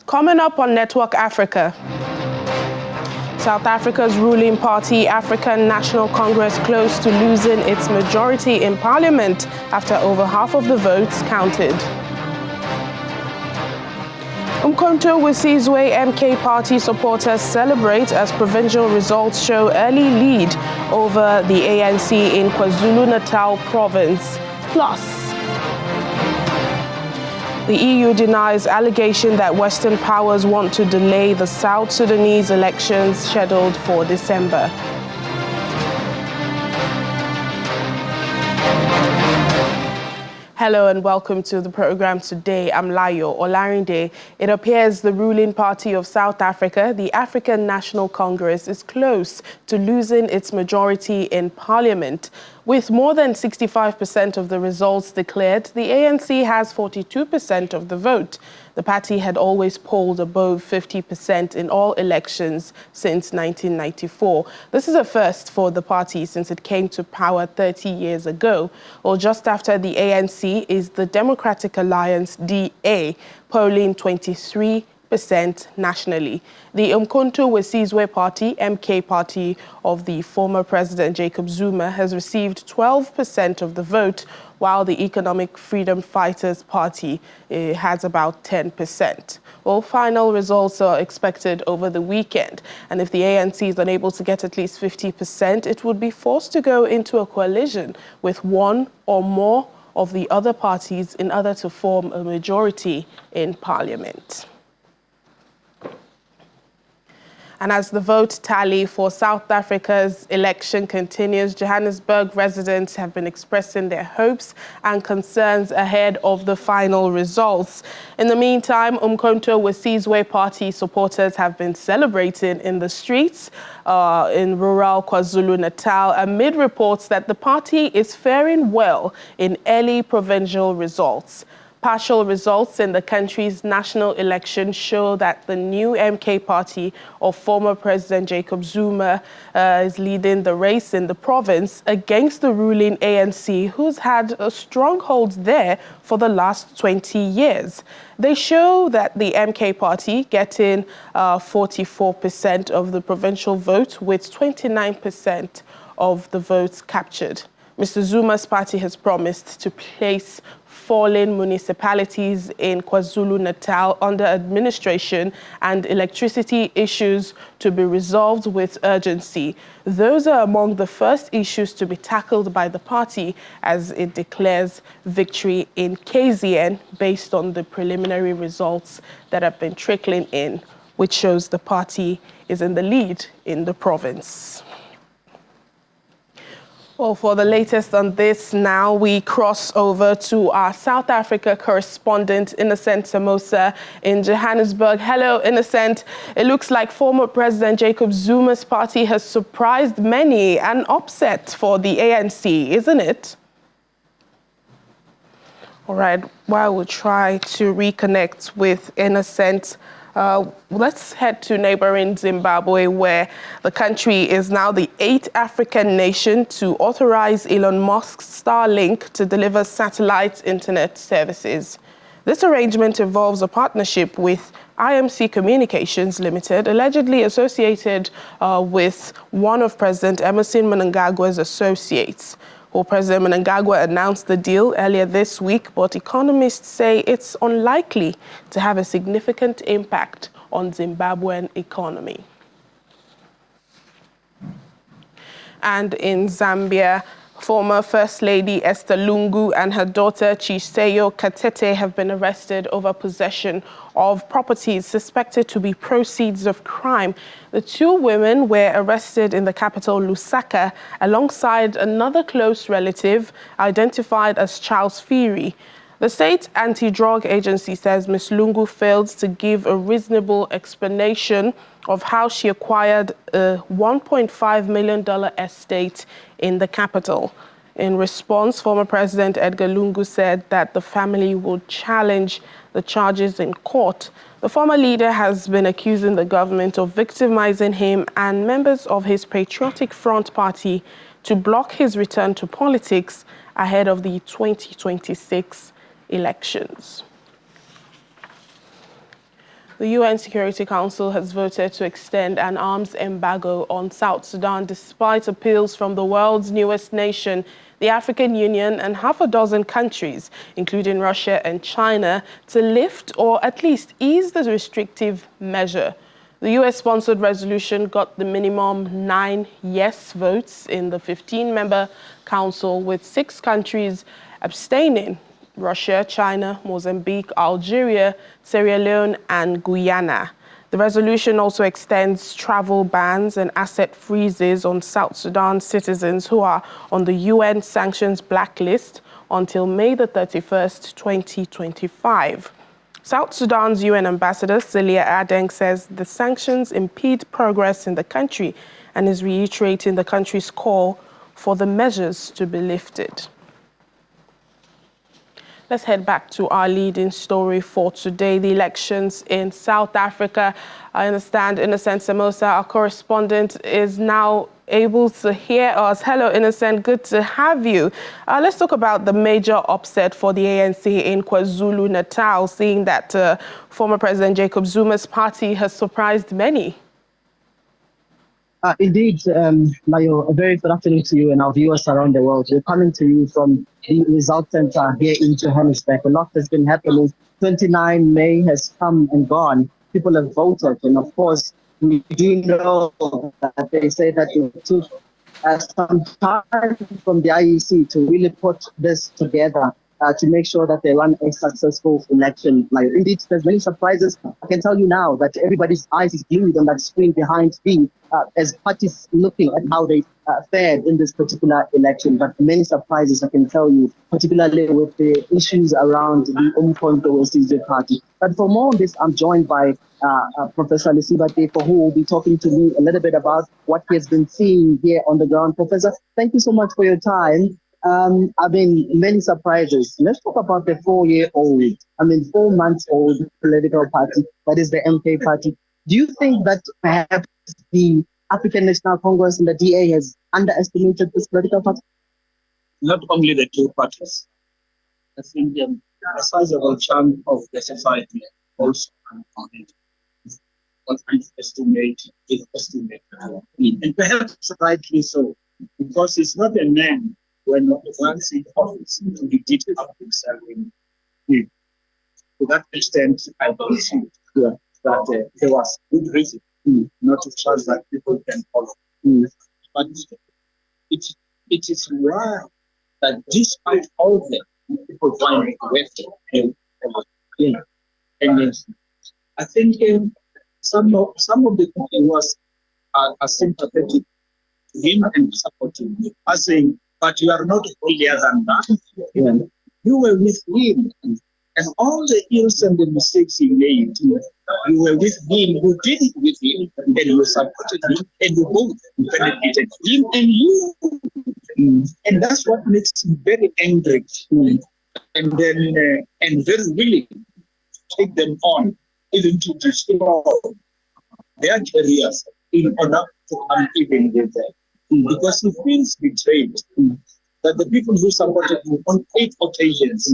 Coming up on Network Africa, South Africa's ruling party, African National Congress, close to losing its majority in parliament after over half of the votes counted. Umkhonto we Sizwe MK party supporters celebrate as provincial results show early lead over the ANC in KwaZulu-Natal province. Plus, the EU denies allegation that Western powers want to delay the South Sudanese elections scheduled for December. Hello and welcome to the program today. I'm Layo Olarinde. It appears the ruling party of South Africa, the African National Congress, is close to losing its majority in parliament. With more than 65% of the results declared, the ANC has 42% of the vote. The party had always polled above 50% in all elections since 1994. This is a first for the party since it came to power 30 years ago. Well, just after the ANC is the Democratic Alliance, DA, polling 23% nationally. The Umkhonto we Sizwe party, MK party of the former President Jacob Zuma, has received 12% of the vote, while the Economic Freedom Fighters Party has about 10%. Well, final results are expected over the weekend, and if the ANC is unable to get at least 50%, it would be forced to go into a coalition with one or more of the other parties in order to form a majority in parliament. And as the vote tally for South Africa's election continues, Johannesburg residents have been expressing their hopes and concerns ahead of the final results. In the meantime, Umkhonto we Sizwe party supporters have been celebrating in the streets in rural KwaZulu-Natal amid reports that the party is faring well in early provincial results. Partial results in the country's national election show that the new MK party of former President Jacob Zuma is leading the race in the province against the ruling ANC, who's had a stronghold there for the last 20 years. They show that the MK party getting 44% of the provincial vote with 29% of the votes captured. Mr. Zuma's party has promised to place fallen municipalities in KwaZulu-Natal under administration and electricity issues to be resolved with urgency. Those are among the first issues to be tackled by the party as it declares victory in KZN based on the preliminary results that have been trickling in, which shows the party is in the lead in the province. Well, for the latest on this, now we cross over to our South Africa correspondent, Innocent Samosa in Johannesburg. Hello, Innocent. It looks like former President Jacob Zuma's party has surprised many and upset for the ANC, isn't it? All right, while we try to reconnect with Innocent, let's head to neighboring Zimbabwe, where the country is now the 8th African nation to authorize Elon Musk's Starlink to deliver satellite internet services. This arrangement involves a partnership with IMC Communications Limited, allegedly associated with one of President Emmerson Mnangagwa's associates. Well, President Mnangagwa announced the deal earlier this week, but economists say it's unlikely to have a significant impact on Zimbabwean economy. And in Zambia, former First Lady Esther Lungu and her daughter Chiseyo Katete have been arrested over possession of properties suspected to be proceeds of crime. The two women were arrested in the capital Lusaka alongside another close relative identified as Charles Phiri. The state anti-drug agency says Ms. Lungu failed to give a reasonable explanation of how she acquired a $1.5 million estate in the capital. In response, former President Edgar Lungu said that the family would challenge the charges in court. The former leader has been accusing the government of victimizing him and members of his Patriotic Front party to block his return to politics ahead of the 2026 elections. The UN Security Council has voted to extend an arms embargo on South Sudan despite appeals from the world's newest nation, the African Union, and half a dozen countries, including Russia and China, to lift or at least ease the restrictive measure. The US-sponsored resolution got the minimum 9 yes votes in the 15-member council, with 6 countries abstaining: Russia, China, Mozambique, Algeria, Sierra Leone, and Guyana. The resolution also extends travel bans and asset freezes on South Sudan citizens who are on the UN sanctions blacklist until May the 31st, 2025. South Sudan's UN ambassador, Celia Adeng, says the sanctions impede progress in the country and is reiterating the country's call for the measures to be lifted. Let's head back to our leading story for today, the elections in South Africa. I understand Innocent Samosa, our correspondent, is now able to hear us. Hello, Innocent, good to have you. Let's talk about the major upset for the ANC in KwaZulu-Natal, seeing that former President Jacob Zuma's party has surprised many. Indeed, Mayo, a very good afternoon to you and our viewers around the world. We're coming to you from the Result Center here in Johannesburg. A lot has been happening. 29 May has come and gone. People have voted. And of course, we do know that they say that it took some time from the IEC to really put this together to make sure that they run a successful election. Indeed, there's many surprises. I can tell you now that everybody's eyes is glued on that screen behind me as parties looking at how they fared in this particular election. But many surprises, I can tell you, particularly with the issues around the Umkhonto Wesizwe party. But for more on this, I'm joined by Professor Lesiba Tefo, who will be talking to me a little bit about what he has been seeing here on the ground. Professor, thank you so much for your time. Many surprises. Let's talk about the 4-year-old, 4-month-old political party, that is the MK party. Do you think that perhaps the African National Congress and the DA has underestimated this political party? Not only the two parties. I think a sizable chunk of the society also underestimated. And perhaps rightly so, because it's not a man when once in office to be did up himself in. To that extent, I believe that there was good reason not to trust that people can follow. But it is rare that despite all that, people find it and I think some of the people are sympathetic to him and supporting him, as saying, but you are not holier than that. You were with him, and all the ills and the mistakes he made, you were with him, you did it with him, and you supported him, and you both benefited him and you. And that's what makes him very angry, and then and very willing to take them on, even to destroy their careers in order to come even with them. Because he feels betrayed, that the people who supported him on 8 occasions,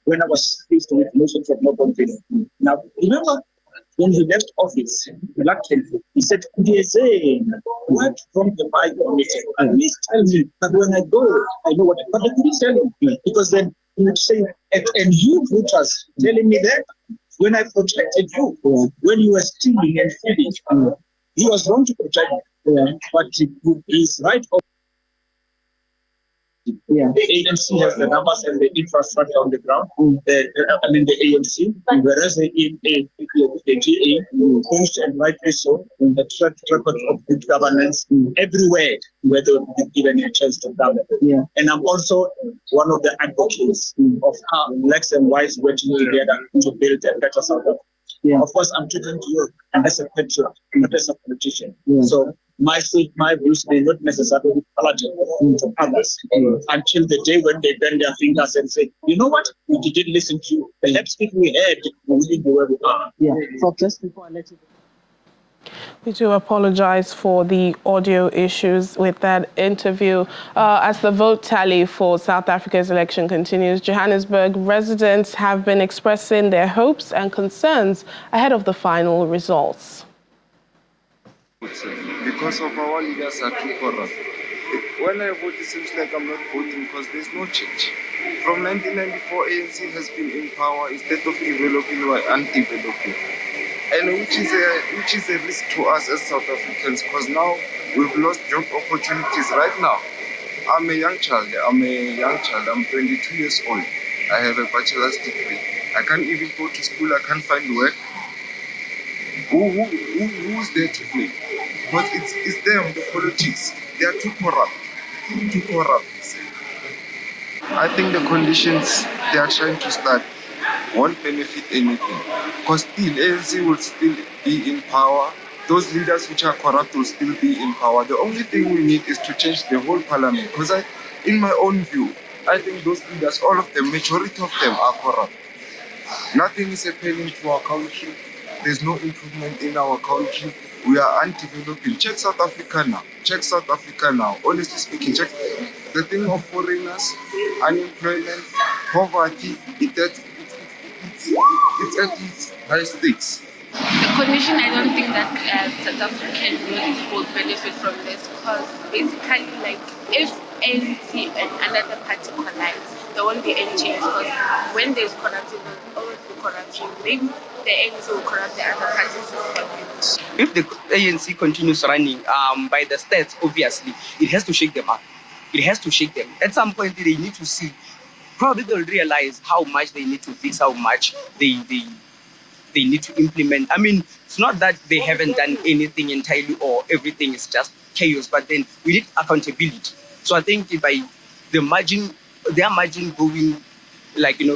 when I was faced with motions of no confidence. Now, remember, when he left office, reluctantly, he said, what from the Bible committee? Please tell me that when I go, I know what. But they couldn't tell him, because then he would say, and you voters telling me that when I protected you, when you were stealing and stealing, he was wrong to protect you. But he's right. The ANC has the numbers and the infrastructure on the ground. The ANC, whereas the GA, pushed and rightly so, the track record of good governance everywhere where they would be given a chance to govern. And I'm also one of the advocates of how blacks and whites working together to build a better South Africa. Of course, I'm talking to you as a patriot, not as a politician. So my views may not necessarily be palatable to others until the day when they bend their fingers and say, you know what, we didn't listen to you. Perhaps if we had, we wouldn't be where we are. So just before I let you We do apologize for the audio issues with that interview. As the vote tally for South Africa's election continues, Johannesburg residents have been expressing their hopes and concerns ahead of the final results. Because of our leaders are too corrupt. When I vote, it seems like I'm not voting because there's no change. From 1994, ANC has been in power. Instead of developing, we're undeveloping. And which is a risk to us as South Africans, because now we've lost job opportunities right now. I'm a young child. I'm 22 years old. I have a bachelor's degree. I can't even go to school. I can't find work. Who's there to blame? But it's them, the politics. They are too corrupt. Too corrupt. I think the conditions they are trying to start won't benefit anything. Because still, ANC will still be in power. Those leaders which are corrupt will still be in power. The only thing we need is to change the whole parliament. Because in my own view, I think those leaders, all of them, majority of them are corrupt. Nothing is happening to our country. There's no improvement in our country. We are undeveloping. Check South Africa now. Check South Africa now. Honestly speaking, check the thing of foreigners, unemployment, poverty. It's at its high stakes. The condition, I don't think that South African youth will benefit from this, because basically, like, if ANC and another party collide, there won't be any change, because when there's corruption, there'll always be corruption. Maybe the ANC will corrupt the other parties. If the ANC continues running, by the stats, obviously, it has to shake them up. It has to shake them. At some point, they need to see, probably they'll realize how much they need to fix, how much they need to implement. I mean, it's not that they haven't done anything entirely or everything is just chaos, but then we need accountability. So I think by their margin going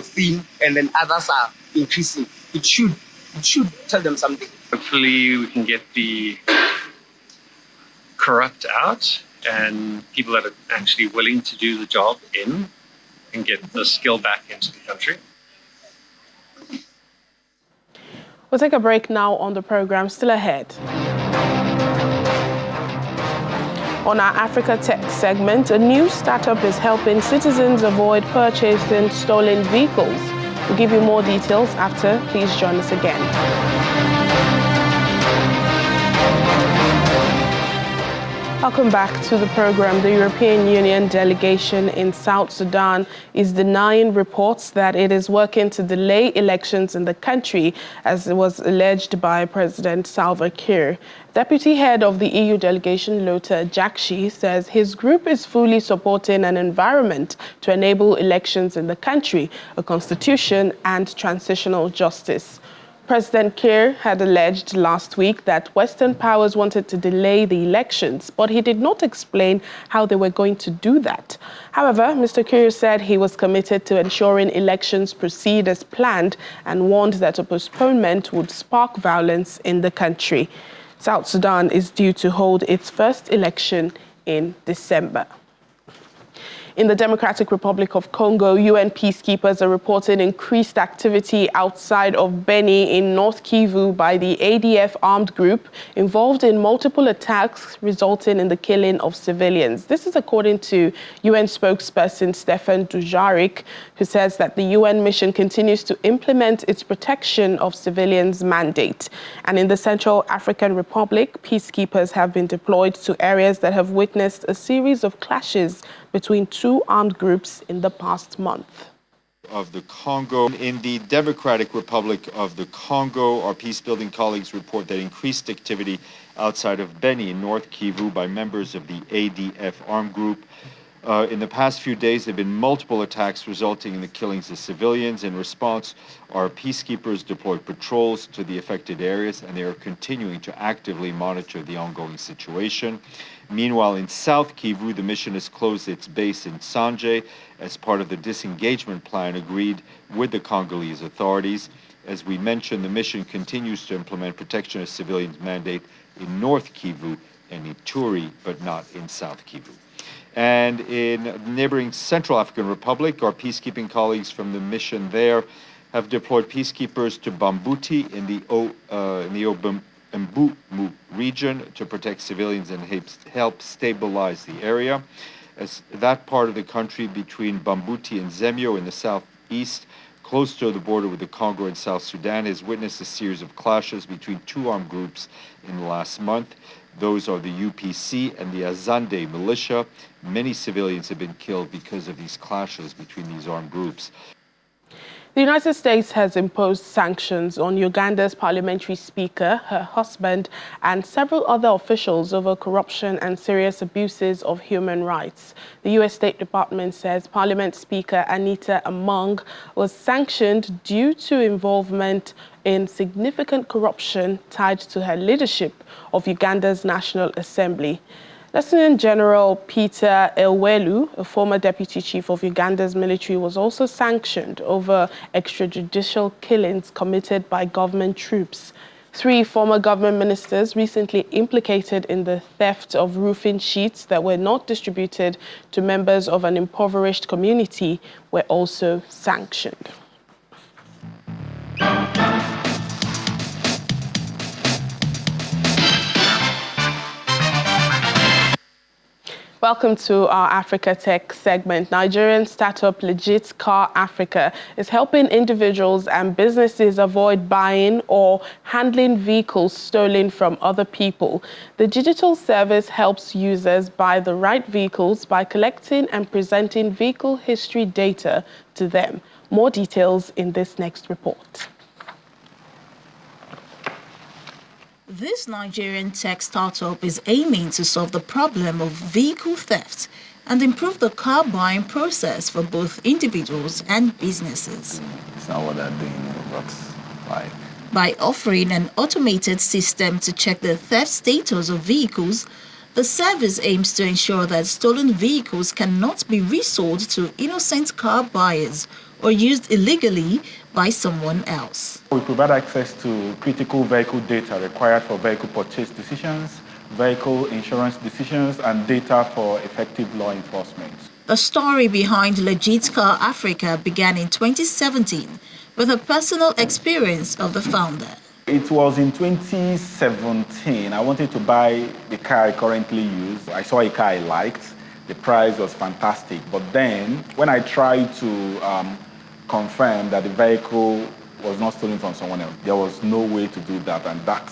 thin, and then others are increasing, it should tell them something. Hopefully we can get the corrupt out and people that are actually willing to do the job in and get the skill back into the country. We'll take a break now on the program. Still ahead. On our Africa Tech segment, a new startup is helping citizens avoid purchasing stolen vehicles. We'll give you more details after. Please join us again. Welcome back to the program. The European Union delegation in South Sudan is denying reports that it is working to delay elections in the country, as it was alleged by President Salva Kiir. Deputy head of the EU delegation, Lothar Jakshi, says his group is fully supporting an environment to enable elections in the country, a constitution, and transitional justice. President Kiir had alleged last week that Western powers wanted to delay the elections, but he did not explain how they were going to do that. However, Mr. Kiir said he was committed to ensuring elections proceed as planned and warned that a postponement would spark violence in the country. South Sudan is due to hold its first election in December. In the Democratic Republic of Congo, UN peacekeepers are reporting increased activity outside of Beni in North Kivu by the ADF armed group involved in multiple attacks resulting in the killing of civilians. This is according to UN spokesperson Stefan Dujarric, who says that the UN mission continues to implement its protection of civilians mandate. And in the Central African Republic, peacekeepers have been deployed to areas that have witnessed a series of clashes between two armed groups in the past month. Of the Congo. In the Democratic Republic of the Congo, our peace-building colleagues report that increased activity outside of Beni in North Kivu by members of the ADF armed group. In the past few days, there have been multiple attacks resulting in the killings of civilians. In response, our peacekeepers deployed patrols to the affected areas, and they are continuing to actively monitor the ongoing situation. Meanwhile, in South Kivu, the mission has closed its base in Sanje as part of the disengagement plan agreed with the Congolese authorities. As we mentioned, the mission continues to implement protection of civilians mandate in North Kivu and Ituri, but not in South Kivu. And in neighboring Central African Republic, our peacekeeping colleagues from the mission there have deployed peacekeepers to Bambuti in the Mbumu region to protect civilians and help stabilize the area. As that part of the country between Bambuti and Zemio in the southeast, close to the border with the Congo and South Sudan, has witnessed a series of clashes between two armed groups in the last month. Those are the UPC and the Azande militia. Many civilians have been killed because of these clashes between these armed groups. The United States has imposed sanctions on Uganda's parliamentary speaker, her husband, and several other officials over corruption and serious abuses of human rights. The U.S. State Department says Parliament Speaker Anita Among was sanctioned due to involvement in significant corruption tied to her leadership of Uganda's National Assembly. Lieutenant General Peter Elwelu, a former deputy chief of Uganda's military, was also sanctioned over extrajudicial killings committed by government troops. 3 former government ministers recently implicated in the theft of roofing sheets that were not distributed to members of an impoverished community were also sanctioned. Welcome to our Africa Tech segment. Nigerian startup Legit Car Africa is helping individuals and businesses avoid buying or handling vehicles stolen from other people. The digital service helps users buy the right vehicles by collecting and presenting vehicle history data to them. More details in this next report. This Nigerian tech startup is aiming to solve the problem of vehicle theft and improve the car buying process for both individuals and businesses. It's not what they're doing, but why? By offering an automated system to check the theft status of vehicles, the service aims to ensure that stolen vehicles cannot be resold to innocent car buyers or used illegally by someone else. We provide access to critical vehicle data required for vehicle purchase decisions, vehicle insurance decisions, and data for effective law enforcement. The story behind Legit Car Africa began in 2017 with a personal experience of the founder. It was in 2017. I wanted to buy the car I currently use. I saw a car I liked. The price was fantastic. But then, when I tried to confirm that the vehicle was not stolen from someone else, there was no way to do that. And that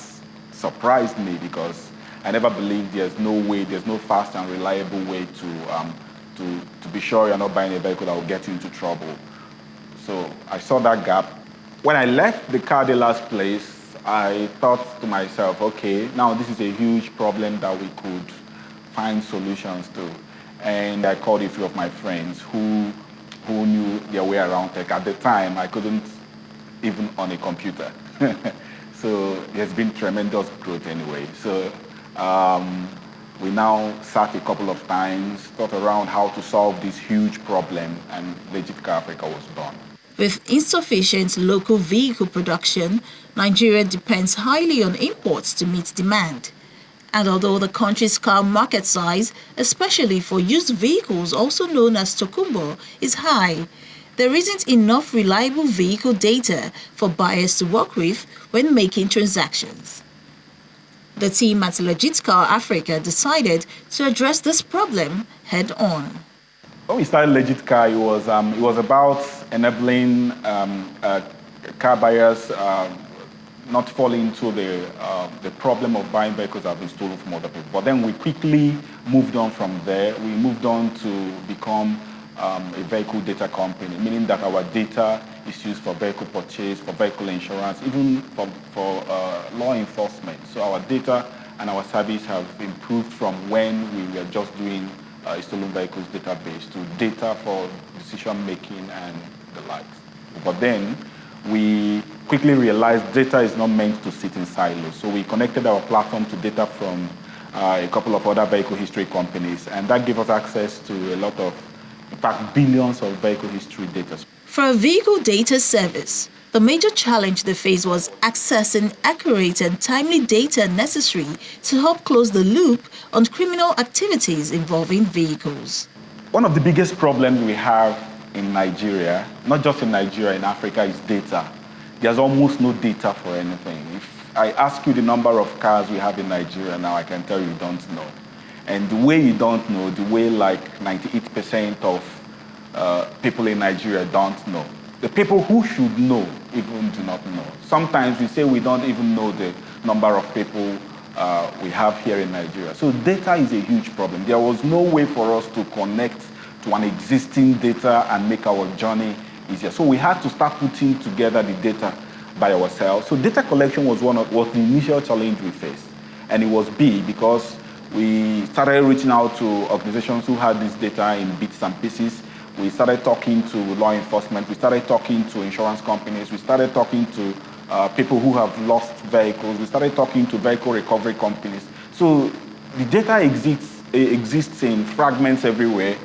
surprised me because I never believed there's no fast and reliable way to be sure you're not buying a vehicle that will get you into trouble. So I saw that gap. When I left the car dealer's place, I thought to myself, okay, now this is a huge problem that we could find solutions to. And I called a few of my friends who knew their way around tech. At the time, I couldn't even on a computer. So there's been tremendous growth anyway. So we now sat a couple of times, thought around how to solve this huge problem, and Legit Car Africa was born. With insufficient local vehicle production, Nigeria depends highly on imports to meet demand. And although the country's car market size, especially for used vehicles also known as tokumbo, is high, there isn't enough reliable vehicle data for buyers to work with when making transactions. The team at Legit Car Africa decided to address this problem head-on. When we started Legit Car, it was about enabling car buyers not fall into the problem of buying vehicles that have been stolen from other people. But then we quickly moved on from there. We moved on to become a vehicle data company, meaning that our data is used for vehicle purchase, for vehicle insurance, even for law enforcement. So our data and our service have improved from when we were just doing a stolen vehicles database to data for decision making and the likes. But then we quickly realized data is not meant to sit in silos. So we connected our platform to data from a couple of other vehicle history companies, and that gave us access to a lot of, in fact, billions of vehicle history data. For a vehicle data service, the major challenge they faced was accessing accurate and timely data necessary to help close the loop on criminal activities involving vehicles. One of the biggest problems we have in Nigeria, not just in Nigeria, in Africa, is data. there's almost no data for anything. If I ask you the number of cars we have in Nigeria now, I can tell you don't know. And the way you don't know, the way like 98% of people in Nigeria don't know. The people who should know even do not know. Sometimes we say we don't even know the number of people we have here in Nigeria. So data is a huge problem. There was no way for us to connect to an existing data and make our journey easier. So we had to start putting together the data by ourselves. So data collection was the initial challenge we faced. And it was big because we started reaching out to organizations who had this data in bits and pieces. We started talking to law enforcement. We started talking to insurance companies. We started talking to people who have lost vehicles. We started talking to vehicle recovery companies. So the data exists in fragments everywhere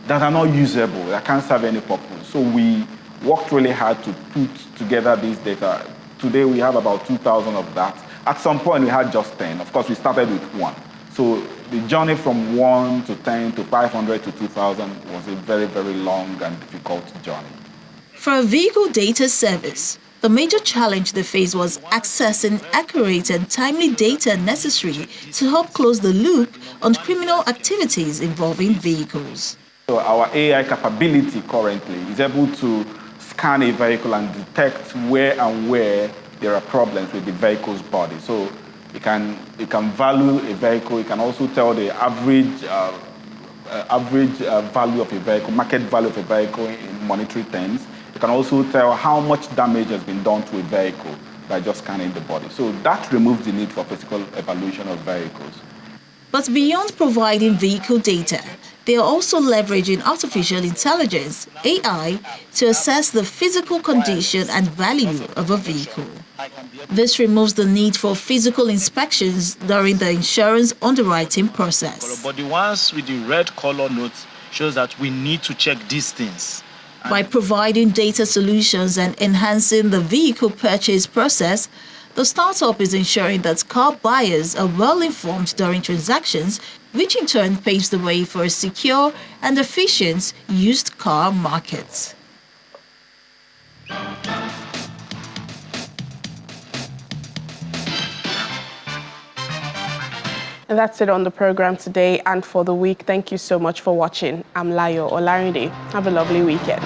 that are not usable, that can't serve any purpose. So we worked really hard to put together this data. Today we have about 2,000 of that. At some point we had just 10. Of course, we started with 1. So the journey from 1 to 10 to 500 to 2,000 was a very, very long and difficult journey. For a vehicle data service, the major challenge they faced was accessing accurate and timely data necessary to help close the loop on criminal activities involving vehicles. So our AI capability currently is able to scan a vehicle and detect where there are problems with the vehicle's body. So it can value a vehicle. It can also tell the average value of a vehicle, market value of a vehicle in monetary terms. It can also tell how much damage has been done to a vehicle by just scanning the body. So that removes the need for physical evaluation of vehicles. But beyond providing vehicle data, they are also leveraging artificial intelligence, AI, to assess the physical condition and value of a vehicle. This removes the need for physical inspections during the insurance underwriting process. But the ones with the red color notes shows that we need to check these things. By providing data solutions and enhancing the vehicle purchase process, the startup is ensuring that car buyers are well informed during transactions, which in turn paves the way for a secure and efficient used car market. And that's it on the program today and for the week. Thank you so much for watching. I'm Layo Olarinde. Have a lovely weekend.